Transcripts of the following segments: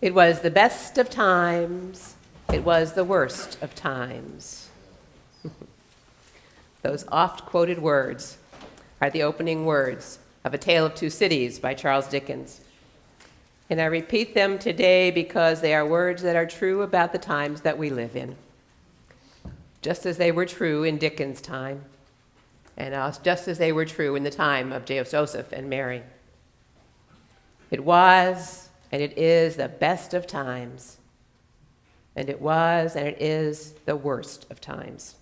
It was the best of times. It was the worst of times. Those oft-quoted words are the opening words of A Tale of Two Cities by Charles Dickens. And I repeat them today because they are words that are true about the times that we live in, just as they were true in Dickens' time, and just as they were true in the time of Joseph and Mary. It was and it is the best of times, and it was and it is the worst of times.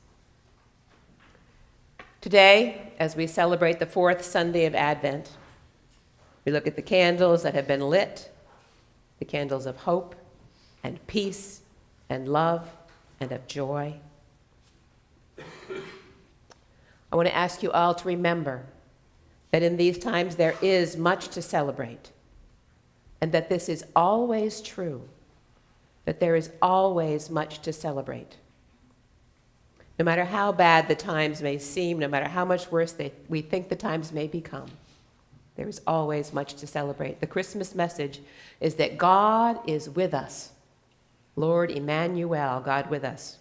Today, as we celebrate the fourth Sunday of Advent, we look at the candles that have been lit, the candles of hope and peace and love and of joy. I want to ask you all to remember that in these times there is much to celebrate, and that this is always true, that there is always much to celebrate. No matter how bad the times may seem, no matter how much worse we think the times may become, there is always much to celebrate. The Christmas message is that God is with us. Lord Emmanuel, God with us.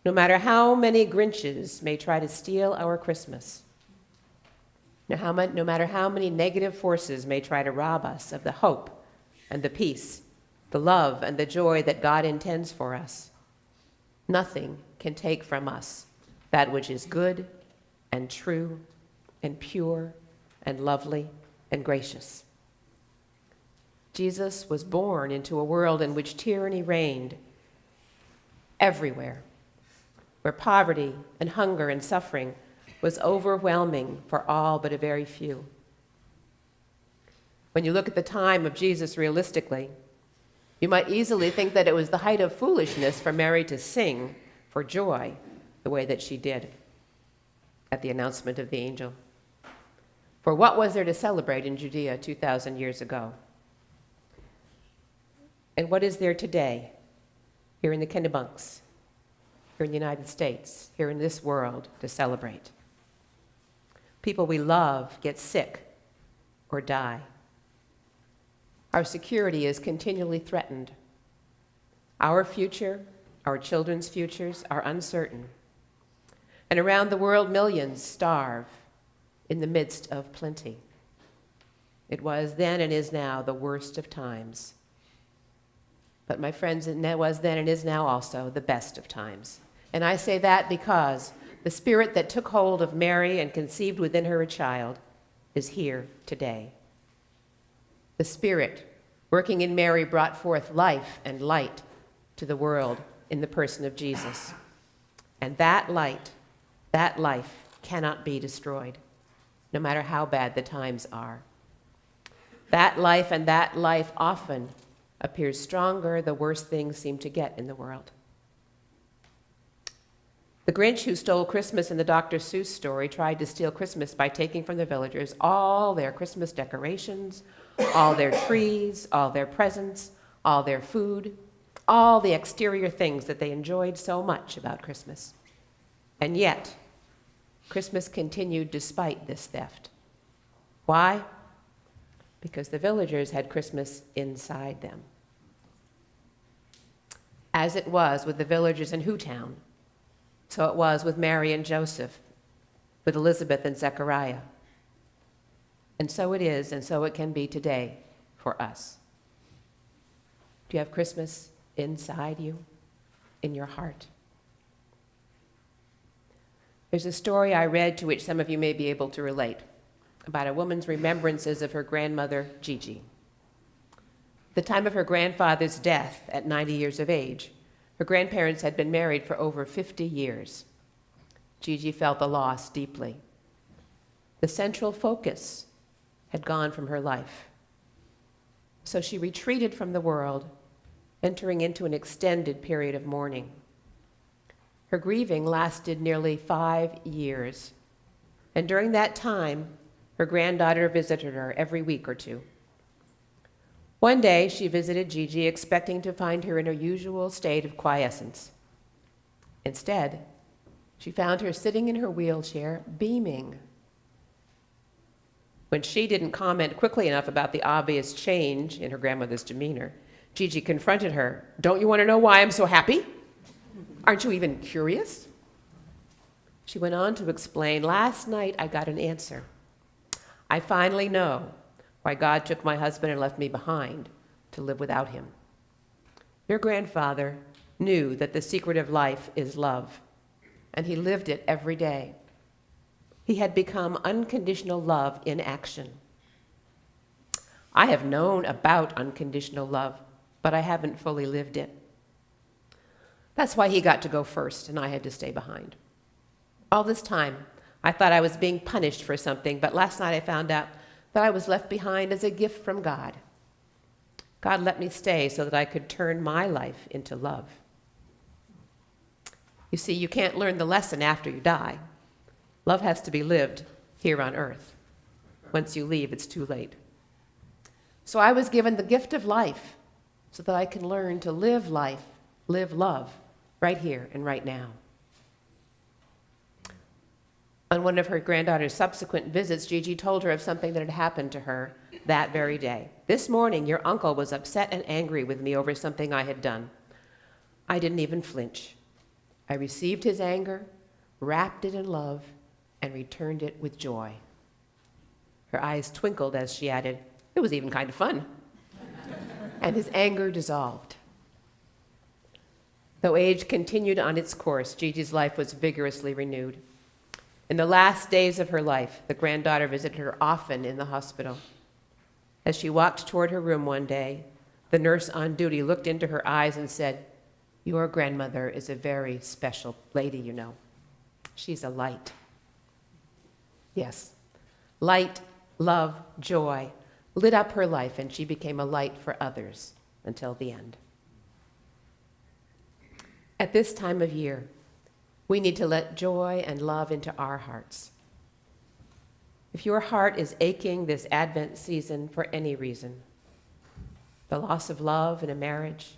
No matter how many Grinches may try to steal our Christmas, no matter how many negative forces may try to rob us of the hope and the peace, the love and the joy that God intends for us, nothing can take from us that which is good and true and pure and lovely and gracious. Jesus was born into a world in which tyranny reigned everywhere, where poverty and hunger and suffering was overwhelming for all but a very few. When you look at the time of Jesus realistically, you might easily think that it was the height of foolishness for Mary to sing for joy the way that she did at the announcement of the angel. For what was there to celebrate in Judea 2,000 years ago? And what is there today, here in the Kennebunks, here in the United States, here in this world, to celebrate? People we love get sick or die. Our security is continually threatened. Our future, our children's futures are uncertain. And around the world, millions starve in the midst of plenty. It was then and is now the worst of times. But my friends, it was then and is now also the best of times. And I say that because the spirit that took hold of Mary and conceived within her a child is here today. The Spirit working in Mary brought forth life and light to the world in the person of Jesus. And that light, that life cannot be destroyed, no matter how bad the times are. That life and that life often appears stronger the worse things seem to get in the world. The Grinch who stole Christmas in the Dr. Seuss story tried to steal Christmas by taking from the villagers all their Christmas decorations, all their trees, all their presents, all their food, all the exterior things that they enjoyed so much about Christmas. And yet, Christmas continued despite this theft. Why? Because the villagers had Christmas inside them. As it was with the villagers in Hootown, so it was with Mary and Joseph, with Elizabeth and Zechariah. And so it is, and so it can be today for us. Do you have Christmas inside you, in your heart? There's a story I read to which some of you may be able to relate, about a woman's remembrances of her grandmother, Gigi. At the time of her grandfather's death at 90 years of age, her grandparents had been married for over 50 years. Gigi felt the loss deeply. The central focus had gone from her life. So she retreated from the world, entering into an extended period of mourning. Her grieving lasted nearly 5 years, and during that time, her granddaughter visited her every week or two. One day, she visited Gigi, expecting to find her in her usual state of quiescence. Instead, she found her sitting in her wheelchair, beaming. When she didn't comment quickly enough about the obvious change in her grandmother's demeanor, Gigi confronted her. "Don't you want to know why I'm so happy? Aren't you even curious?" She went on to explain, "Last night I got an answer. I finally know why God took my husband and left me behind to live without him. Your grandfather knew that the secret of life is love, and he lived it every day. He had become unconditional love in action. I have known about unconditional love, but I haven't fully lived it. That's why he got to go first, and I had to stay behind. All this time, I thought I was being punished for something, but last night I found out that I was left behind as a gift from God. God let me stay so that I could turn my life into love. You see, you can't learn the lesson after you die. Love has to be lived here on earth. Once you leave, it's too late. So I was given the gift of life so that I can learn to live life, live love, right here and right now." On one of her granddaughter's subsequent visits, Gigi told her of something that had happened to her that very day. "This morning, your uncle was upset and angry with me over something I had done. I didn't even flinch. I received his anger, wrapped it in love, and returned it with joy." Her eyes twinkled as she added, "It was even kind of fun." And his anger dissolved. Though age continued on its course, Gigi's life was vigorously renewed. In the last days of her life, the granddaughter visited her often in the hospital. As she walked toward her room one day, the nurse on duty looked into her eyes and said, "Your grandmother is a very special lady, you know. She's a light." Yes, light, love, joy lit up her life, and she became a light for others until the end. At this time of year, we need to let joy and love into our hearts. If your heart is aching this Advent season for any reason, the loss of love in a marriage,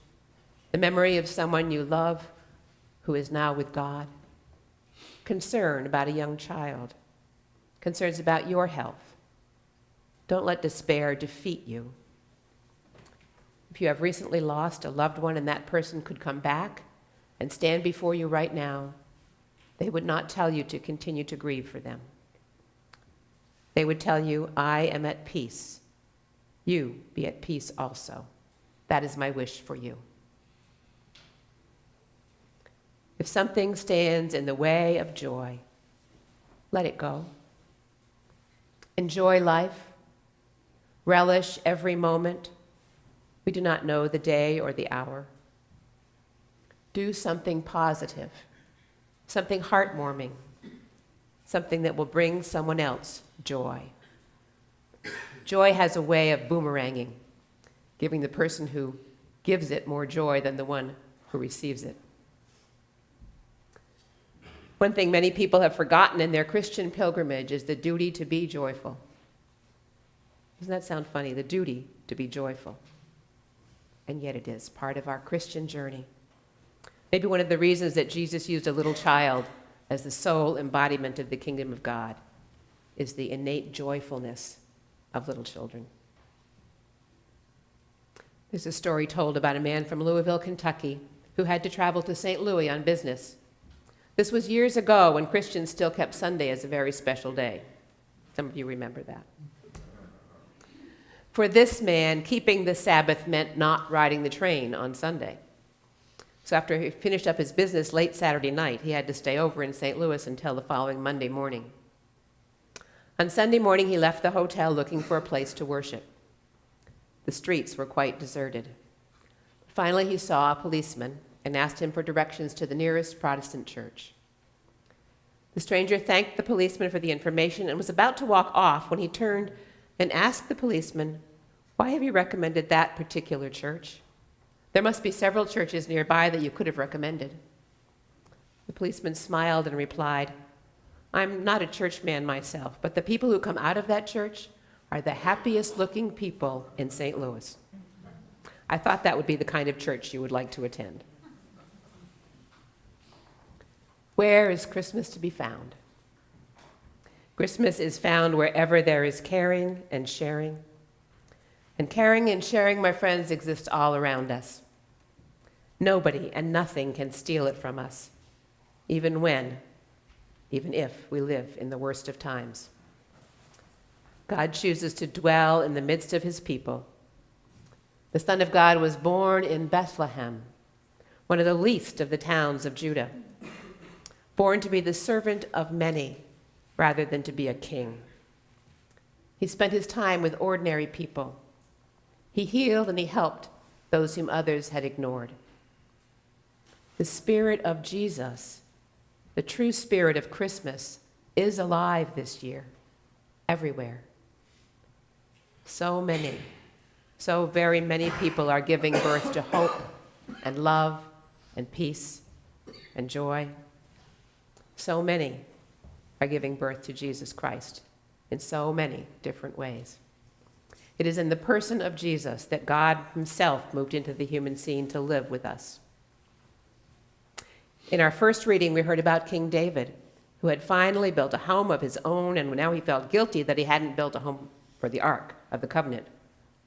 the memory of someone you love who is now with God, concern about a young child, concerns about your health, don't let despair defeat you. If you have recently lost a loved one and that person could come back and stand before you right now, they would not tell you to continue to grieve for them. They would tell you, "I am at peace. You be at peace also. That is my wish for you." If something stands in the way of joy, let it go. Enjoy life. Relish every moment. We do not know the day or the hour. Do something positive, something heartwarming, something that will bring someone else joy. Joy has a way of boomeranging, giving the person who gives it more joy than the one who receives it. One thing many people have forgotten in their Christian pilgrimage is the duty to be joyful. Doesn't that sound funny? The duty to be joyful. And yet it is part of our Christian journey. Maybe one of the reasons that Jesus used a little child as the sole embodiment of the kingdom of God is the innate joyfulness of little children. There's a story told about a man from Louisville, Kentucky, who had to travel to St. Louis on business. This was years ago when Christians still kept Sunday as a very special day. Some of you remember that. For this man, keeping the Sabbath meant not riding the train on Sunday. So after he finished up his business late Saturday night, he had to stay over in St. Louis until the following Monday morning. On Sunday morning, he left the hotel looking for a place to worship. The streets were quite deserted. Finally, he saw a policeman and asked him for directions to the nearest Protestant church. The stranger thanked the policeman for the information and was about to walk off when he turned and asked the policeman, "Why have you recommended that particular church? There must be several churches nearby that you could have recommended." The policeman smiled and replied, "I'm not a church man myself, but the people who come out of that church are the happiest looking people in St. Louis. I thought that would be the kind of church you would like to attend." Where is Christmas to be found? Christmas is found wherever there is caring and sharing. And caring and sharing, my friends, exists all around us. Nobody and nothing can steal it from us, even if we live in the worst of times. God chooses to dwell in the midst of his people. The Son of God was born in Bethlehem, one of the least of the towns of Judah, born to be the servant of many rather than to be a king. He spent his time with ordinary people. He healed and he helped those whom others had ignored. The Spirit of Jesus, the true spirit of Christmas, is alive this year, everywhere. So very many people are giving birth to hope and love and peace and joy. So many are giving birth to Jesus Christ in so many different ways. It is in the person of Jesus that God himself moved into the human scene to live with us. In our first reading, we heard about King David, who had finally built a home of his own, and now he felt guilty that he hadn't built a home for the Ark of the Covenant,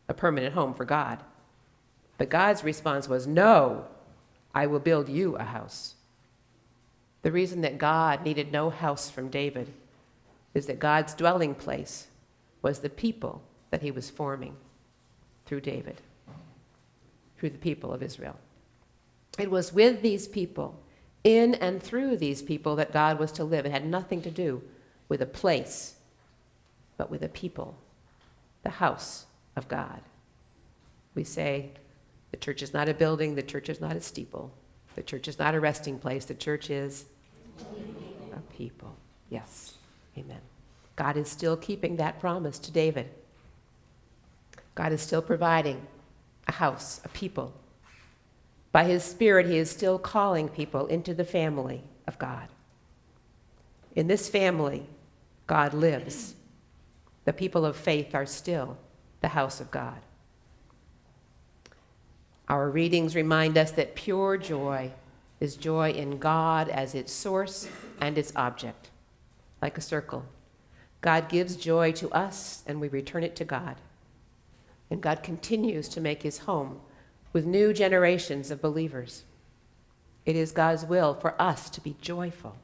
a permanent home for God. But God's response was, "No, I will build you a house." The reason that God needed no house from David is that God's dwelling place was the people that he was forming through David, through the people of Israel. It was with these people, in and through these people, that God was to live. It had nothing to do with a place, but with a people, the house of God. We say the church is not a building, the church is not a steeple, the church is not a resting place, the church is a people. Yes, amen. God is still keeping that promise to David. God is still providing a house, a people. By his Spirit, he is still calling people into the family of God. In this family, God lives. The people of faith are still the house of God. Our readings remind us that pure joy is joy in God as its source and its object, like a circle. God gives joy to us, and we return it to God. And God continues to make his home with new generations of believers. It is God's will for us to be joyful,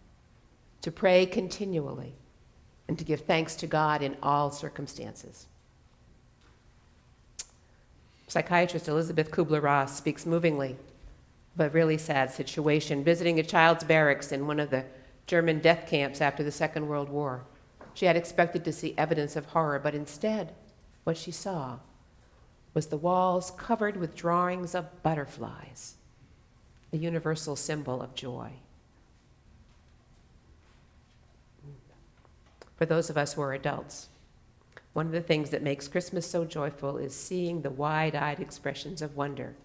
to pray continually, and to give thanks to God in all circumstances. Psychiatrist Elizabeth Kubler-Ross speaks movingly of a really sad situation, visiting a child's barracks in one of the German death camps after the Second World War. She had expected to see evidence of horror, but instead, what she saw was the walls covered with drawings of butterflies, the universal symbol of joy. For those of us who are adults, one of the things that makes Christmas so joyful is seeing the wide-eyed expressions of wonder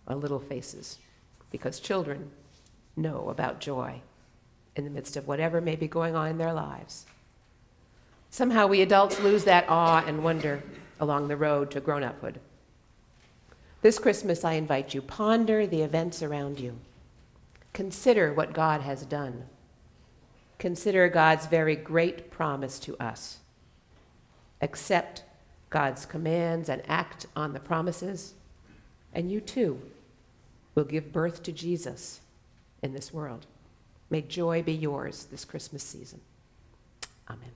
on little faces, because children know about joy in the midst of whatever may be going on in their lives. Somehow we adults lose that awe and wonder along the road to grown-uphood. This Christmas, I invite you, ponder the events around you. Consider what God has done. Consider God's very great promise to us. Accept God's commands and act on the promises, and you too will give birth to Jesus in this world. May joy be yours this Christmas season. Amen.